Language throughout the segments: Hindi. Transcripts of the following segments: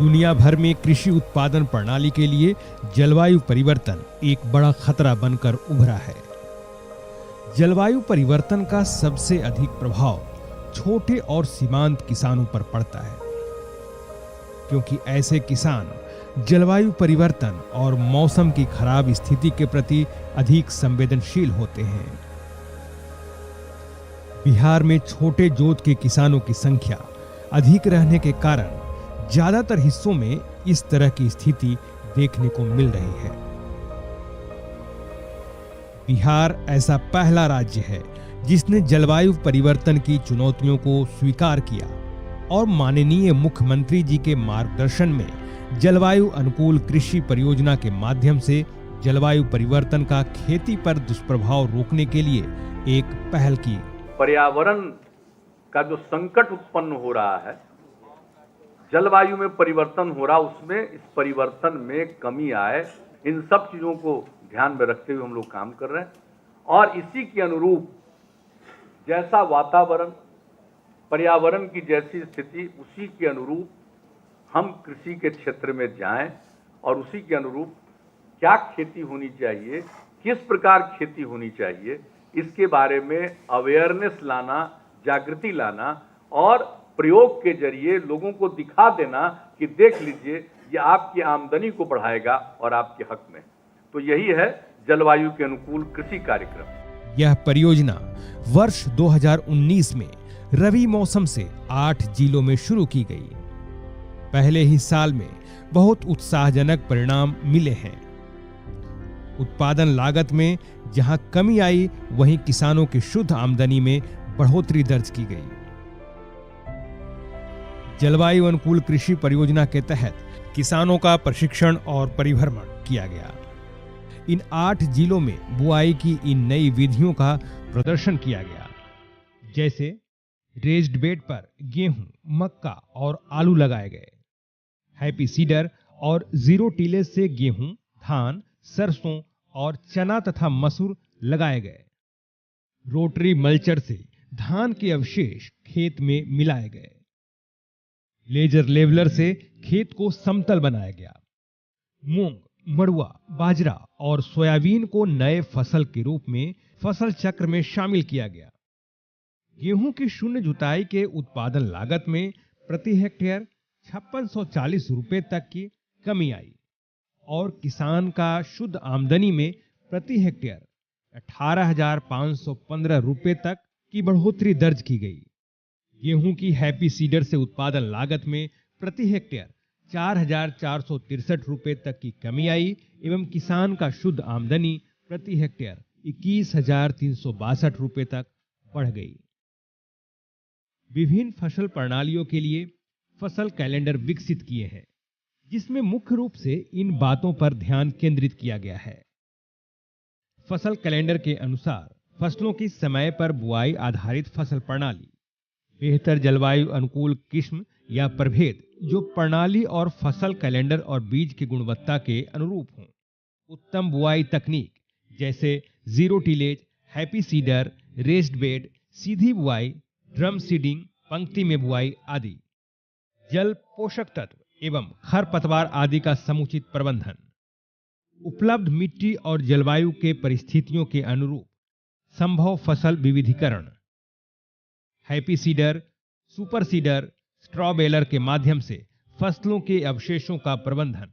दुनिया भर में कृषि उत्पादन प्रणाली के लिए जलवायु परिवर्तन एक बड़ा खतरा बनकर उभरा है। जलवायु परिवर्तन का सबसे अधिक प्रभाव छोटे और सीमांत किसानों पर पड़ता है, क्योंकि ऐसे किसान जलवायु परिवर्तन और मौसम की खराब स्थिति के प्रति अधिक संवेदनशील होते हैं। बिहार में छोटे जोत के किसानों की संख्या अधिक रहने के कारण ज्यादातर हिस्सों में इस तरह की स्थिति देखने को मिल रही है। बिहार ऐसा पहला राज्य है जिसने जलवायु परिवर्तन की चुनौतियों को स्वीकार किया और माननीय मुख्यमंत्री जी के मार्गदर्शन में जलवायु अनुकूल कृषि परियोजना के माध्यम से जलवायु परिवर्तन का खेती पर दुष्प्रभाव रोकने के लिए एक पहल की। पर्यावरण का जो संकट उत्पन्न हो रहा है, जलवायु में परिवर्तन हो रहा, उसमें इस परिवर्तन में कमी आए, इन सब चीजों को ध्यान में रखते हुए हम लोग काम कर रहे हैं। और इसी के अनुरूप जैसा वातावरण, पर्यावरण की जैसी स्थिति, उसी के अनुरूप हम कृषि के क्षेत्र में जाएं और उसी के अनुरूप क्या खेती होनी चाहिए, किस प्रकार खेती होनी चाहिए, इसके बारे में अवेयरनेस लाना, जागृति लाना और प्रयोग के जरिए लोगों को दिखा देना कि देख लीजिए ये आपकी आमदनी को बढ़ाएगा और आपके हक में। तो यही है जलवायु के अनुकूल कृषि कार्यक्रम। यह परियोजना वर्ष 2019 में रबी मौसम से 8 जिलों में शुरू की गई। पहले ही साल में बहुत उत्साहजनक परिणाम मिले हैं। उत्पादन लागत में जहां कमी आई, वहीं किसानों की शुद्ध आमदनी में बढ़ोतरी दर्ज की गई। जलवायु अनुकूल कृषि परियोजना के तहत किसानों का प्रशिक्षण और परिभ्रमण किया गया। इन 8 जिलों में बुआई की इन नई विधियों का प्रदर्शन किया गया, जैसे रेज्ड बेड पर गेहूं, मक्का और आलू लगाए गए। हैप्पी सीडर और जीरो टिलेज से गेहूं, धान, सरसों और चना तथा मसूर लगाए गए। रोटरी मल्चर से धान के अवशेष खेत में मिलाए गए। लेजर लेवलर से खेत को समतल बनाया गया। मूंग, मड़ुआ, बाजरा और सोयाबीन को नए फसल के रूप में फसल चक्र में शामिल किया गया। गेहूं की शून्य जुताई के उत्पादन लागत में प्रति हेक्टेयर 5640 रुपए तक की कमी आई और किसान का शुद्ध आमदनी में प्रति हेक्टेयर 18,515 रुपए तक की बढ़ोतरी दर्ज की गई। गेहूं की हैप्पी सीडर से उत्पादन लागत में प्रति हेक्टेयर 4,463 रुपए तक की कमी आई एवं किसान का शुद्ध आमदनी प्रति हेक्टेयर 21,362 रुपए तक बढ़ गई। विभिन्न फसल प्रणालियों के लिए फसल कैलेंडर विकसित किए हैं, जिसमें मुख्य रूप से इन बातों पर ध्यान केंद्रित किया गया है। फसल कैलेंडर के अनुसार फसलों की समय पर बुआई आधारित फसल प्रणाली, बेहतर जलवायु अनुकूल किस्म या प्रभेद जो प्रणाली और फसल कैलेंडर और बीज की गुणवत्ता के अनुरूप हों, उत्तम बुआई तकनीक जैसे zero tillage, happy seeder, raised bed, सीधी बुआई, ड्रम सीडिंग, पंक्ति में बुआई आदि, जल, पोषक तत्व एवं खरपतवार आदि का समुचित प्रबंधन, उपलब्ध मिट्टी और जलवायु के परिस्थितियों के अनुरूप संभव फसल विविधीकरण, happy seeder, super seeder, straw baler के माध्यम से फसलों के अवशेषों का प्रबंधन,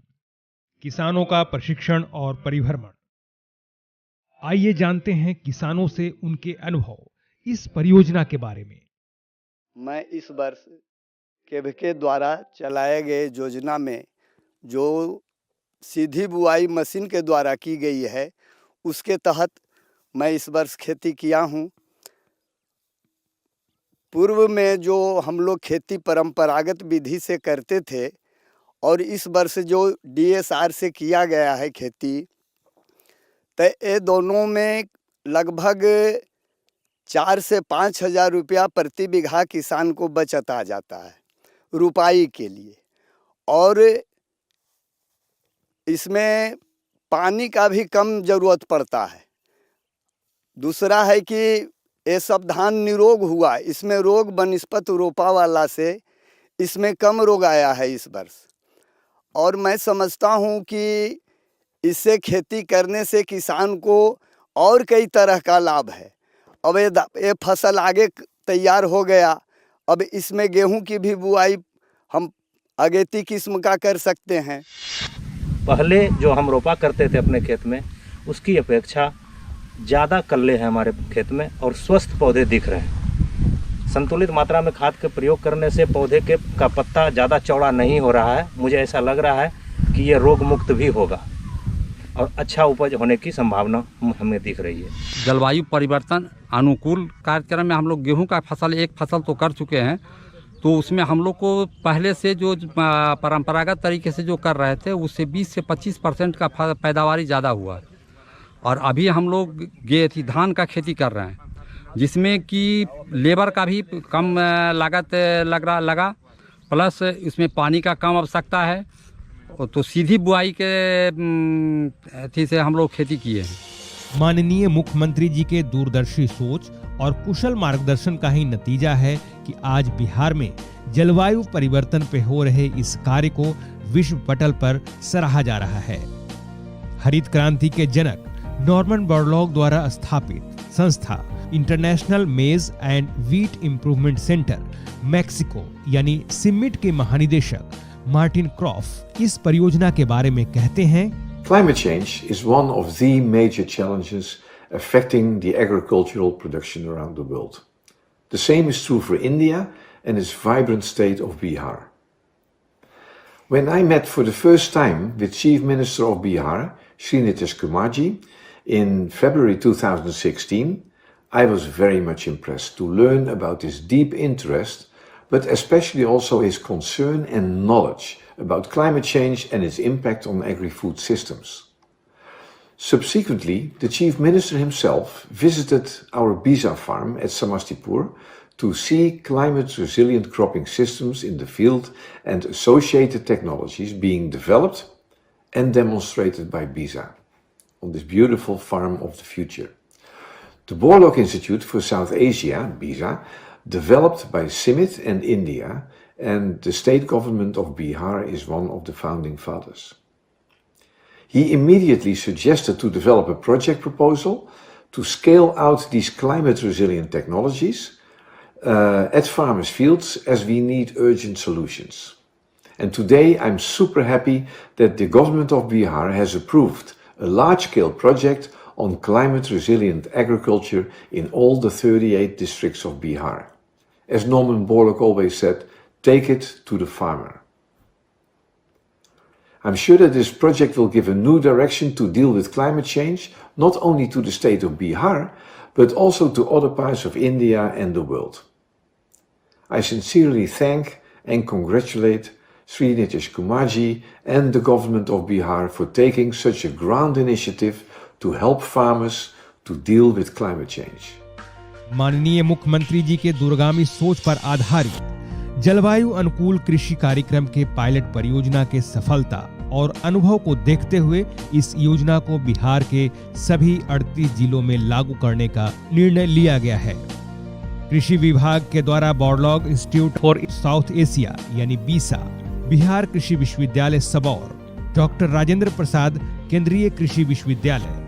किसानों का प्रशिक्षण और परिभ्रमण। आइए जानते हैं किसानों से उनके अनुभव इस परियोजना के बारे में। मैं इस वर्ष केवीके द्वारा चलाए गए योजना में जो सीधी बुआई मशीन के द्वारा की गई है, उसके तहत मैं इस वर्ष खेती किया हूँ। पूर्व में जो हम लोग खेती परंपरागत विधि से करते थे और इस वर्ष जो DSR से किया गया है खेती, तो ये दोनों में लगभग 4 से 5 हज़ार रुपया प्रति बीघा किसान को बचत आ जाता है रुपाई के लिए। और इसमें पानी का भी कम जरूरत पड़ता है। दूसरा है कि ये सब धान निरोग हुआ, इसमें रोग बनस्पत रोपा वाला से इसमें कम रोग आया है इस वर्ष। और मैं समझता हूँ कि इससे खेती करने से किसान को और कई तरह का लाभ है। अब ये फसल आगे तैयार हो गया, अब इसमें गेहूं की भी बुआई हम अगेती किस्म का कर सकते हैं। पहले जो हम रोपा करते थे अपने खेत में, उसकी अपेक्षा ज़्यादा कल्ले हैं हमारे खेत में और स्वस्थ पौधे दिख रहे हैं। संतुलित मात्रा में खाद के प्रयोग करने से पौधे का पत्ता ज़्यादा चौड़ा नहीं हो रहा है। मुझे ऐसा लग रहा है कि ये रोग मुक्त भी होगा और अच्छा उपज होने की संभावना हमें दिख रही है। जलवायु परिवर्तन अनुकूल कार्यक्रम में हम लोग गेहूं का एक फसल तो कर चुके हैं, तो उसमें हम लोग को पहले से जो परंपरागत तरीके से जो कर रहे थे उससे 20 से 25% का पैदावारी ज़्यादा हुआ है। और अभी हम लोग धान का खेती कर रहे हैं, जिसमें कि लेबर का भी कम लागत लगा, प्लस इसमें पानी का कम आवश्यकता है, तो सीधी बुआई के अथी से हम लोग खेती किए हैं। माननीय मुख्यमंत्री जी के दूरदर्शी सोच और कुशल मार्गदर्शन का ही नतीजा है कि आज बिहार में जलवायु परिवर्तन पे हो रहे इस कार्य को विश्व पटल पर सराहा जा रहा है। हरित क्रांति के जनक नॉर्मन बोरलॉग द्वारा स्थापित संस्था इंटरनेशनल मेज and wheat improvement centre Mexico यानी सिमिट के महानिदेशक मार्टिन क्रॉफ इस परियोजना के बारे में कहते हैं, Climate change is one of the major challenges affecting the agricultural production around the world. The same is true for India and its vibrant state of Bihar. When I met for the first time with Chief Minister of Bihar, Shri Nitish Kumarji, in February 2016, I was very much impressed to learn about his deep interest, but especially also his concern and knowledge about climate change and its impact on agri-food systems. Subsequently, the Chief Minister himself visited our Bisa farm at Samastipur to see climate-resilient cropping systems in the field and associated technologies being developed and demonstrated by Bisa on this beautiful farm of the future. The Borlaug Institute for South Asia, BISA, developed by CIMMYT and India, and the state government of Bihar is one of the founding fathers. He immediately suggested to develop a project proposal to scale out these climate-resilient technologies at farmers' fields, as we need urgent solutions. And today I'm super happy that the government of Bihar has approved a large-scale project on climate-resilient agriculture in all the 38 districts of Bihar. As Norman Borlaug always said, take it to the farmer. I'm sure that this project will give a new direction to deal with climate change, not only to the state of Bihar, but also to other parts of India and the world. I sincerely thank and congratulate Sri Nitish Kumarji and the government of Bihar for taking such a grand initiative to help farmers to deal with climate change. माननीय मुख्यमंत्री जी के दूरगामी सोच पर आधारित जलवायु अनुकूल कृषि कार्यक्रम के पायलट परियोजना के सफलता और अनुभव को देखते हुए इस योजना को बिहार के सभी 38 जिलों में लागू करने का निर्णय लिया गया है। कृषि विभाग के द्वारा Borlaug institute for south Asia यानी बीसा, बिहार कृषि विश्वविद्यालय सबौर, डॉक्टर राजेंद्र प्रसाद केंद्रीय कृषि विश्वविद्यालय,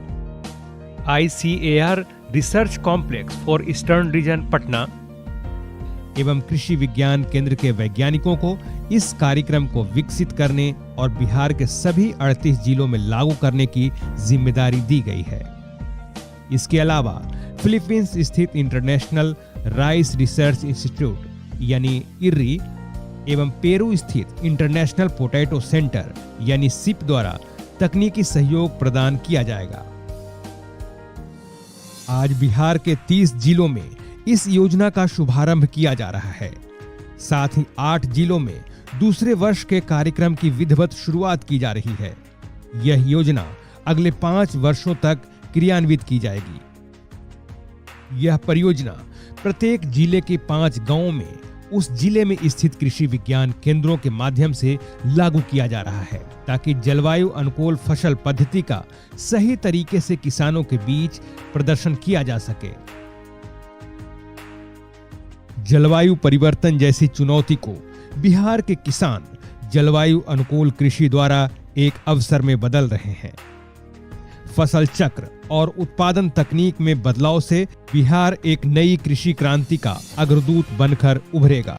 ICAR research complex for eastern region Patna एवं कृषि विज्ञान केंद्र के वैज्ञानिकों को इस कार्यक्रम को विकसित करने और बिहार के सभी 38 जिलों में लागू करने की जिम्मेदारी दी गई है। इसके अलावा फिलीपींस स्थित इंटरनेशनल राइस रिसर्च इंस्टीट्यूट यानी IRRI एवं पेरू स्थित इंटरनेशनल पोटैटो सेंटर यानी SIP द्वारा तकनीकी सहयोग प्रदान किया जाएगा। आज बिहार के 30 जिलों में इस योजना का शुभारंभ किया जा रहा है। साथ ही 8 जिलों में दूसरे वर्ष के कार्यक्रम की विधिवत शुरुआत की जा रही है। यह योजना अगले 5 वर्षों तक क्रियान्वित की जाएगी। यह परियोजना प्रत्येक जिले के 5 गांवों में उस जिले में स्थित कृषि विज्ञान केंद्रों के माध्यम से लागू किया जा रहा है, ताकि जलवायु अनुकूल फसल पद्धति का सही तरीके से किसानों के बीच प्रदर्शन किया जा सके। जलवायु परिवर्तन जैसी चुनौती को बिहार के किसान जलवायु अनुकूल कृषि द्वारा एक अवसर में बदल रहे हैं। फसल चक्र और उत्पादन तकनीक में बदलाव से बिहार एक नई कृषि क्रांति का अग्रदूत बनकर उभरेगा।